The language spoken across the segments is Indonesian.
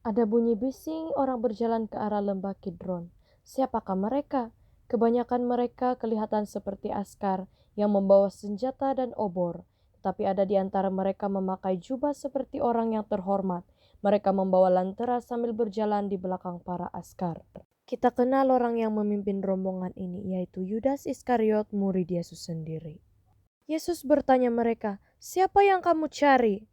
Ada bunyi bising orang berjalan ke arah lembah Kidron. Siapakah mereka? Kebanyakan mereka kelihatan seperti askar yang membawa senjata dan obor. Tetapi ada di antara mereka memakai jubah seperti orang yang terhormat. Mereka membawa lentera sambil berjalan di belakang para askar. Kita kenal orang yang memimpin rombongan ini, yaitu Yudas Iskariot, murid Yesus sendiri. Yesus bertanya mereka, "Siapa yang kamu cari?"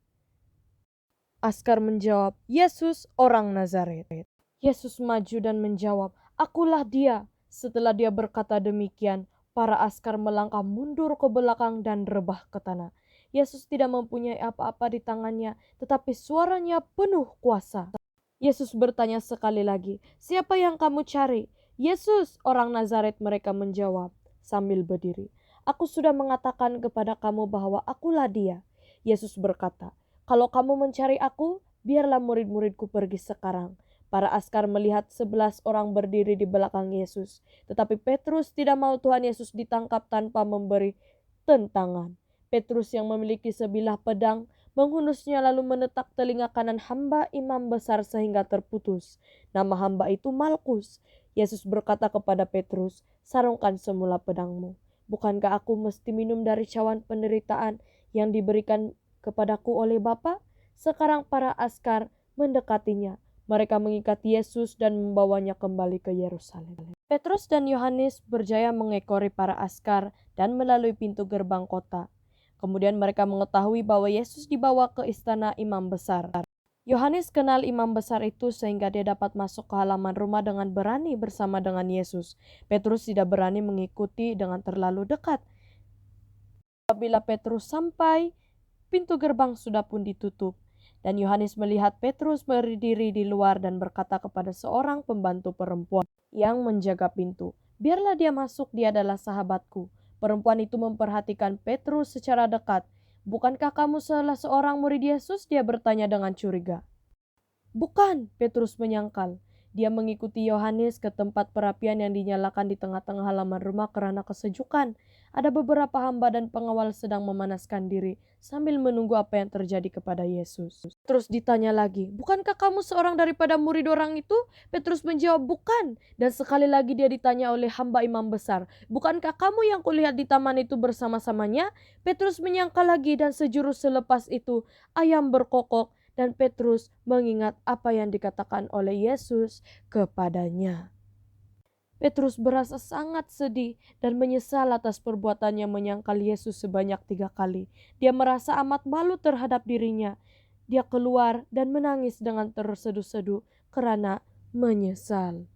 Askar menjawab, "Yesus, orang Nazaret." Yesus maju dan menjawab, "Akulah dia." Setelah dia berkata demikian, para askar melangkah mundur ke belakang dan rebah ke tanah. Yesus tidak mempunyai apa-apa di tangannya, tetapi suaranya penuh kuasa. Yesus bertanya sekali lagi, "Siapa yang kamu cari?" "Yesus, orang Nazaret," mereka menjawab sambil berdiri. "Aku sudah mengatakan kepada kamu bahwa akulah dia." Yesus berkata, "Kalau kamu mencari aku, biarlah murid-muridku pergi sekarang." Para askar melihat 11 orang berdiri di belakang Yesus. Tetapi Petrus tidak mau Tuhan Yesus ditangkap tanpa memberi tentangan. Petrus yang memiliki sebilah pedang menghunusnya lalu menetak telinga kanan hamba imam besar sehingga terputus. Nama hamba itu Malkus. Yesus berkata kepada Petrus, "Sarungkan semula pedangmu. Bukankah aku mesti minum dari cawan penderitaan yang diberikan kepadaku oleh Bapa?" Sekarang para askar mendekatinya. Mereka mengikat Yesus dan membawanya kembali ke Yerusalem. Petrus dan Yohanes berjaya mengekori para askar dan melalui pintu gerbang kota. Kemudian mereka mengetahui bahwa Yesus dibawa ke istana imam besar. Yohanes kenal imam besar itu sehingga dia dapat masuk ke halaman rumah dengan berani bersama dengan Yesus. Petrus tidak berani mengikuti dengan terlalu dekat. Apabila Petrus sampai, pintu gerbang sudah pun ditutup. Dan Yohanes melihat Petrus berdiri di luar dan berkata kepada seorang pembantu perempuan yang menjaga pintu, "Biarlah dia masuk, dia adalah sahabatku." Perempuan itu memperhatikan Petrus secara dekat. "Bukankah kamu salah seorang murid Yesus?" dia bertanya dengan curiga. "Bukan," Petrus menyangkal. Dia mengikuti Yohanes ke tempat perapian yang dinyalakan di tengah-tengah halaman rumah karena kesejukan. Ada beberapa hamba dan pengawal sedang memanaskan diri sambil menunggu apa yang terjadi kepada Yesus. Terus ditanya lagi, "Bukankah kamu seorang daripada murid orang itu?" Petrus menjawab, "Bukan." Dan sekali lagi dia ditanya oleh hamba imam besar, "Bukankah kamu yang kulihat di taman itu bersama-samanya?" Petrus menyangkal lagi dan sejurus selepas itu ayam berkokok. Dan Petrus mengingat apa yang dikatakan oleh Yesus kepadanya. Petrus berasa sangat sedih dan menyesal atas perbuatannya menyangkal Yesus sebanyak 3 kali. Dia merasa amat malu terhadap dirinya. Dia keluar dan menangis dengan terseduh-seduh karena menyesal.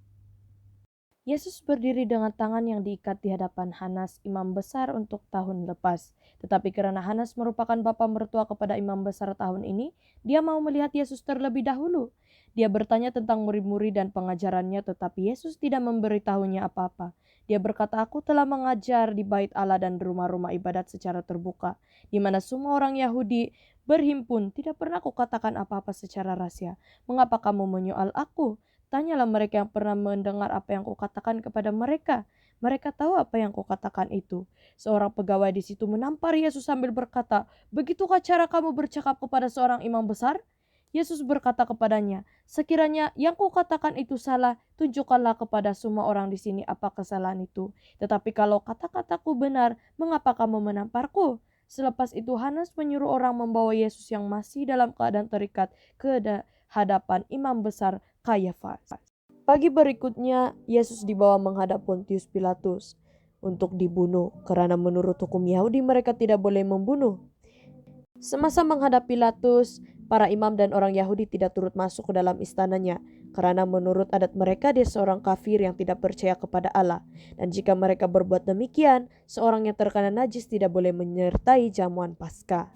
Yesus berdiri dengan tangan yang diikat di hadapan Hanas, imam besar untuk tahun lepas. Tetapi karena Hanas merupakan bapa mertua kepada imam besar tahun ini, dia mau melihat Yesus terlebih dahulu. Dia bertanya tentang murid-murid dan pengajarannya, tetapi Yesus tidak memberitahunya apa-apa. Dia berkata, "Aku telah mengajar di bait Allah dan rumah-rumah ibadat secara terbuka, di mana semua orang Yahudi berhimpun. Tidak pernah kukatakan apa-apa secara rahasia. Mengapa kamu menyoal aku? Tanyalah mereka yang pernah mendengar apa yang kukatakan kepada mereka. Mereka tahu apa yang kukatakan itu." Seorang pegawai di situ menampar Yesus sambil berkata, "Begitukah cara kamu bercakap kepada seorang imam besar?" Yesus berkata kepadanya, "Sekiranya yang kukatakan itu salah, tunjukkanlah kepada semua orang di sini apa kesalahan itu. Tetapi kalau kata-kataku benar, mengapa kamu menamparku?" Selepas itu Hanas menyuruh orang membawa Yesus yang masih dalam keadaan terikat ke hadapan imam besar Kayafas. Pagi berikutnya, Yesus dibawa menghadap Pontius Pilatus untuk dibunuh, karena menurut hukum Yahudi mereka tidak boleh membunuh. Semasa menghadap Pilatus, para imam dan orang Yahudi tidak turut masuk ke dalam istananya, karena menurut adat mereka dia seorang kafir yang tidak percaya kepada Allah. Dan jika mereka berbuat demikian, seorang yang terkena najis tidak boleh menyertai jamuan Paskah.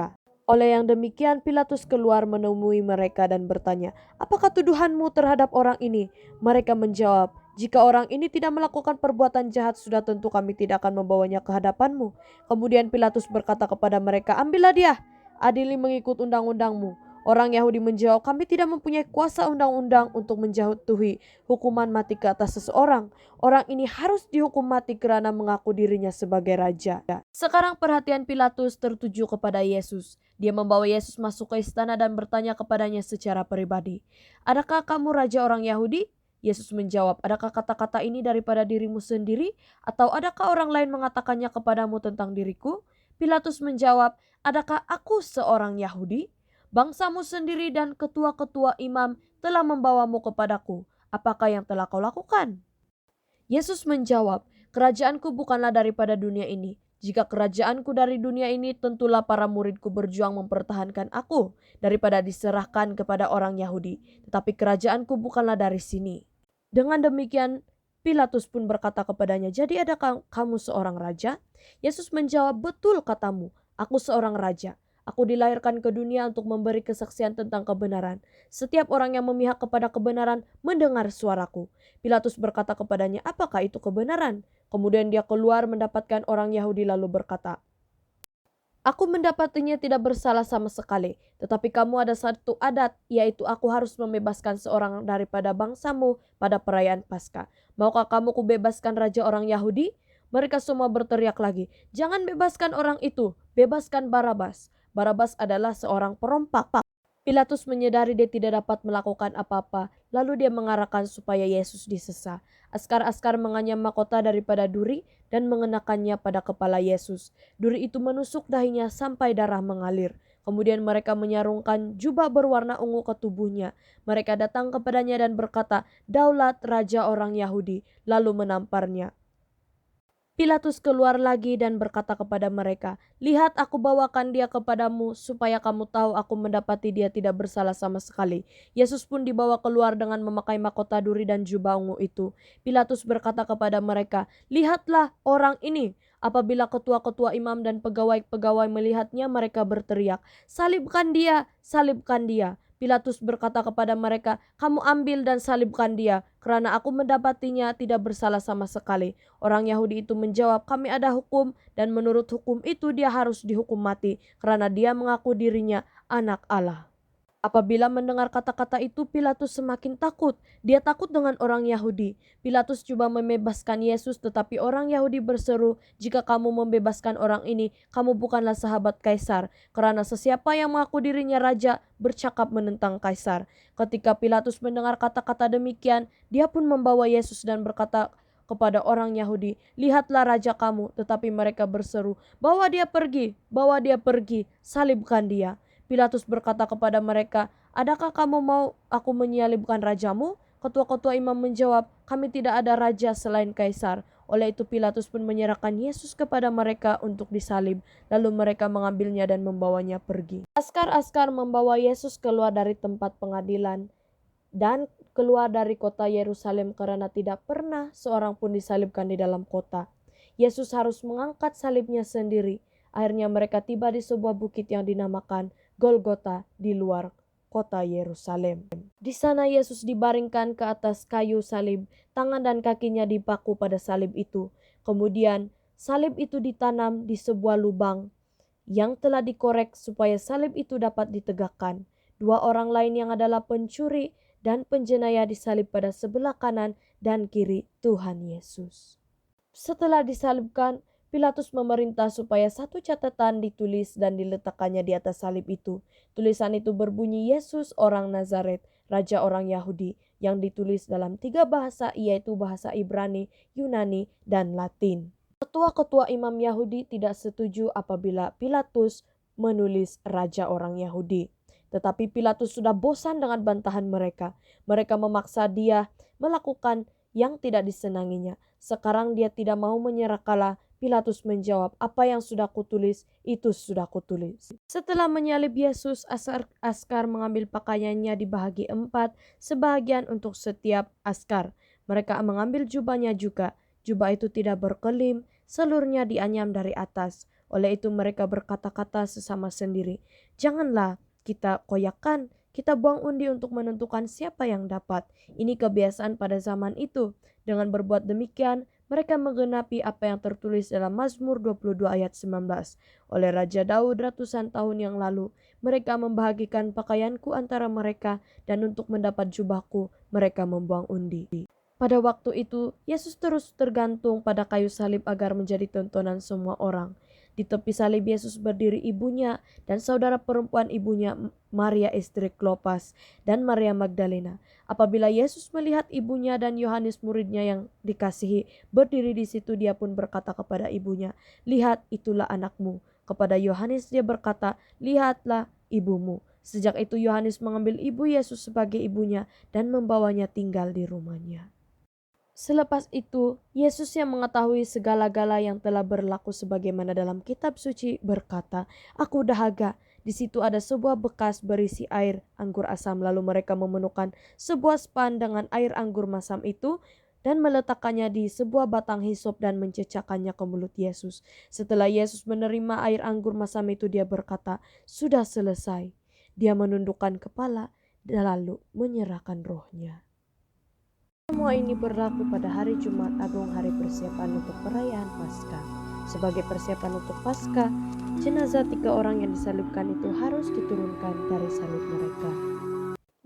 Oleh yang demikian, Pilatus keluar menemui mereka dan bertanya, "Apakah tuduhanmu terhadap orang ini?" Mereka menjawab, "Jika orang ini tidak melakukan perbuatan jahat, sudah tentu kami tidak akan membawanya ke hadapanmu." Kemudian Pilatus berkata kepada mereka, "Ambillah dia, adili mengikut undang-undangmu." Orang Yahudi menjawab, "Kami tidak mempunyai kuasa undang-undang untuk menjatuhi hukuman mati ke atas seseorang. Orang ini harus dihukum mati karena mengaku dirinya sebagai raja." Sekarang perhatian Pilatus tertuju kepada Yesus. Dia membawa Yesus masuk ke istana dan bertanya kepadanya secara pribadi, "Adakah kamu raja orang Yahudi?" Yesus menjawab, "Adakah kata-kata ini daripada dirimu sendiri, atau adakah orang lain mengatakannya kepadamu tentang diriku?" Pilatus menjawab, "Adakah aku seorang Yahudi? Bangsamu sendiri dan ketua-ketua imam telah membawamu kepadaku. Apakah yang telah kau lakukan?" Yesus menjawab, "Kerajaanku bukanlah daripada dunia ini. Jika kerajaanku dari dunia ini, tentulah para muridku berjuang mempertahankan aku daripada diserahkan kepada orang Yahudi. Tetapi kerajaanku bukanlah dari sini." Dengan demikian, Pilatus pun berkata kepadanya, "Jadi adakah kamu seorang raja?" Yesus menjawab, "Betul katamu, aku seorang raja. Aku dilahirkan ke dunia untuk memberi kesaksian tentang kebenaran. Setiap orang yang memihak kepada kebenaran mendengar suaraku." Pilatus berkata kepadanya, "Apakah itu kebenaran?" Kemudian dia keluar mendapatkan orang Yahudi lalu berkata, "Aku mendapatinya tidak bersalah sama sekali. Tetapi kamu ada satu adat, yaitu aku harus membebaskan seorang daripada bangsamu pada perayaan Paskah. Maukah kamu kubebaskan raja orang Yahudi?" Mereka semua berteriak lagi, "Jangan bebaskan orang itu, bebaskan Barabas." Barabas adalah seorang perompak. Pilatus menyadari dia tidak dapat melakukan apa-apa, lalu dia mengarahkan supaya Yesus disesah. Askar-askar menganyam mahkota daripada duri dan mengenakannya pada kepala Yesus. Duri itu menusuk dahinya sampai darah mengalir. Kemudian mereka menyarungkan jubah berwarna ungu ke tubuhnya. Mereka datang kepadanya dan berkata, "Daulat Raja orang Yahudi," lalu menamparnya. Pilatus keluar lagi dan berkata kepada mereka, "Lihat, aku bawakan dia kepadamu supaya kamu tahu aku mendapati dia tidak bersalah sama sekali." Yesus pun dibawa keluar dengan memakai mahkota duri dan jubah ungu itu. Pilatus berkata kepada mereka, "Lihatlah orang ini." Apabila ketua-ketua imam dan pegawai-pegawai melihatnya, mereka berteriak, "Salibkan dia, salibkan dia." Pilatus berkata kepada mereka, "Kamu ambil dan salibkan dia, karena aku mendapatinya tidak bersalah sama sekali." Orang Yahudi itu menjawab, "Kami ada hukum, dan menurut hukum itu dia harus dihukum mati, karena dia mengaku dirinya anak Allah." Apabila mendengar kata-kata itu, Pilatus semakin takut. Dia takut dengan orang Yahudi. Pilatus coba membebaskan Yesus, tetapi orang Yahudi berseru, "Jika kamu membebaskan orang ini, kamu bukanlah sahabat Kaisar, karena sesiapa yang mengaku dirinya raja bercakap menentang Kaisar." Ketika Pilatus mendengar kata-kata demikian, dia pun membawa Yesus dan berkata kepada orang Yahudi, "Lihatlah raja kamu." Tetapi mereka berseru, "Bawa dia pergi, bawa dia pergi, salibkan dia." Pilatus berkata kepada mereka, "Adakah kamu mau aku menyalibkan rajamu?" Ketua-ketua imam menjawab, "Kami tidak ada raja selain Kaisar." Oleh itu Pilatus pun menyerahkan Yesus kepada mereka untuk disalib. Lalu mereka mengambilnya dan membawanya pergi. Askar-askar membawa Yesus keluar dari tempat pengadilan dan keluar dari kota Yerusalem karena tidak pernah seorang pun disalibkan di dalam kota. Yesus harus mengangkat salibnya sendiri. Akhirnya mereka tiba di sebuah bukit yang dinamakan Golgota di luar kota Yerusalem. Di sana Yesus dibaringkan ke atas kayu salib, tangan dan kakinya dipaku pada salib itu. Kemudian salib itu ditanam di sebuah lubang yang telah dikorek supaya salib itu dapat ditegakkan. Dua orang lain yang adalah pencuri dan penjenayah disalib pada sebelah kanan dan kiri Tuhan Yesus. Setelah disalibkan, Pilatus memerintah supaya satu catatan ditulis dan diletakkannya di atas salib itu. Tulisan itu berbunyi, "Yesus orang Nazaret, Raja orang Yahudi," yang ditulis dalam 3 bahasa, yaitu bahasa Ibrani, Yunani, dan Latin. Ketua-ketua imam Yahudi tidak setuju apabila Pilatus menulis Raja orang Yahudi. Tetapi Pilatus sudah bosan dengan bantahan mereka. Mereka memaksa dia melakukan yang tidak disenanginya. Sekarang dia tidak mau menyerah kalah. Pilatus menjawab, "Apa yang sudah kutulis, itu sudah kutulis." Setelah menyalib Yesus, askar mengambil pakaiannya dibahagi 4, sebahagian untuk setiap askar. Mereka mengambil jubahnya juga. Jubah itu tidak berkelim, seluruhnya dianyam dari atas. Oleh itu mereka berkata-kata sesama sendiri, "Janganlah kita koyakkan, kita buang undi untuk menentukan siapa yang dapat." Ini kebiasaan pada zaman itu. Dengan berbuat demikian, mereka menggenapi apa yang tertulis dalam Mazmur 22 ayat 19. "Oleh Raja Daud ratusan tahun yang lalu, mereka membahagikan pakaianku antara mereka, dan untuk mendapat jubahku, mereka membuang undi." Pada waktu itu, Yesus terus tergantung pada kayu salib agar menjadi tontonan semua orang. Di tepi salib Yesus berdiri ibunya dan saudara perempuan ibunya Maria istri Klopas dan Maria Magdalena. Apabila Yesus melihat ibunya dan Yohanes muridnya yang dikasihi berdiri di situ, dia pun berkata kepada ibunya, "Lihat, itulah anakmu." Kepada Yohanes dia berkata, "Lihatlah ibumu." Sejak itu Yohanes mengambil ibu Yesus sebagai ibunya dan membawanya tinggal di rumahnya. Selepas itu, Yesus yang mengetahui segala-gala yang telah berlaku sebagaimana dalam kitab suci berkata, "Aku dahaga." Di situ ada sebuah bekas berisi air anggur asam. Lalu mereka memenuhkan sebuah span dengan air anggur masam itu dan meletakkannya di sebuah batang hisop dan mencecahkannya ke mulut Yesus. Setelah Yesus menerima air anggur masam itu, dia berkata, "Sudah selesai." Dia menundukkan kepala dan lalu menyerahkan rohnya. Semua ini berlaku pada hari Jumat Agung, hari persiapan untuk perayaan Paskah. Sebagai persiapan untuk Paskah, jenazah 3 orang yang disalibkan itu harus diturunkan dari salib mereka.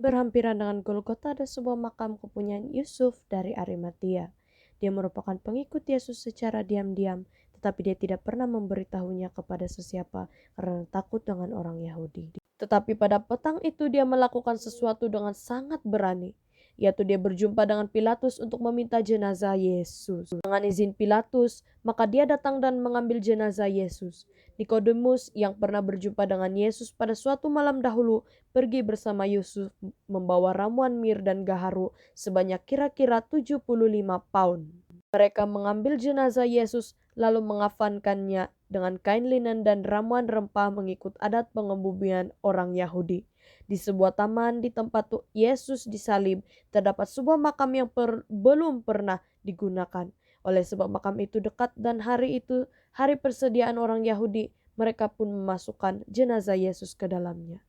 Berhampiran dengan Golgota ada sebuah makam kepunyaan Yusuf dari Arimatia. Dia merupakan pengikut Yesus secara diam-diam, tetapi dia tidak pernah memberitahunya kepada sesiapa karena takut dengan orang Yahudi. Tetapi pada petang itu dia melakukan sesuatu dengan sangat berani, yaitu dia berjumpa dengan Pilatus untuk meminta jenazah Yesus. Dengan izin Pilatus, maka dia datang dan mengambil jenazah Yesus. Nikodemus yang pernah berjumpa dengan Yesus pada suatu malam dahulu pergi bersama Yusuf membawa ramuan mir dan gaharu sebanyak kira-kira 75 pound. Mereka mengambil jenazah Yesus lalu mengafankannya dengan kain linen dan ramuan rempah mengikut adat pengebumian orang Yahudi. Di sebuah taman di tempat Yesus disalib terdapat sebuah makam yang belum pernah digunakan. Oleh sebab makam itu dekat dan hari itu hari persediaan orang Yahudi, mereka pun memasukkan jenazah Yesus ke dalamnya.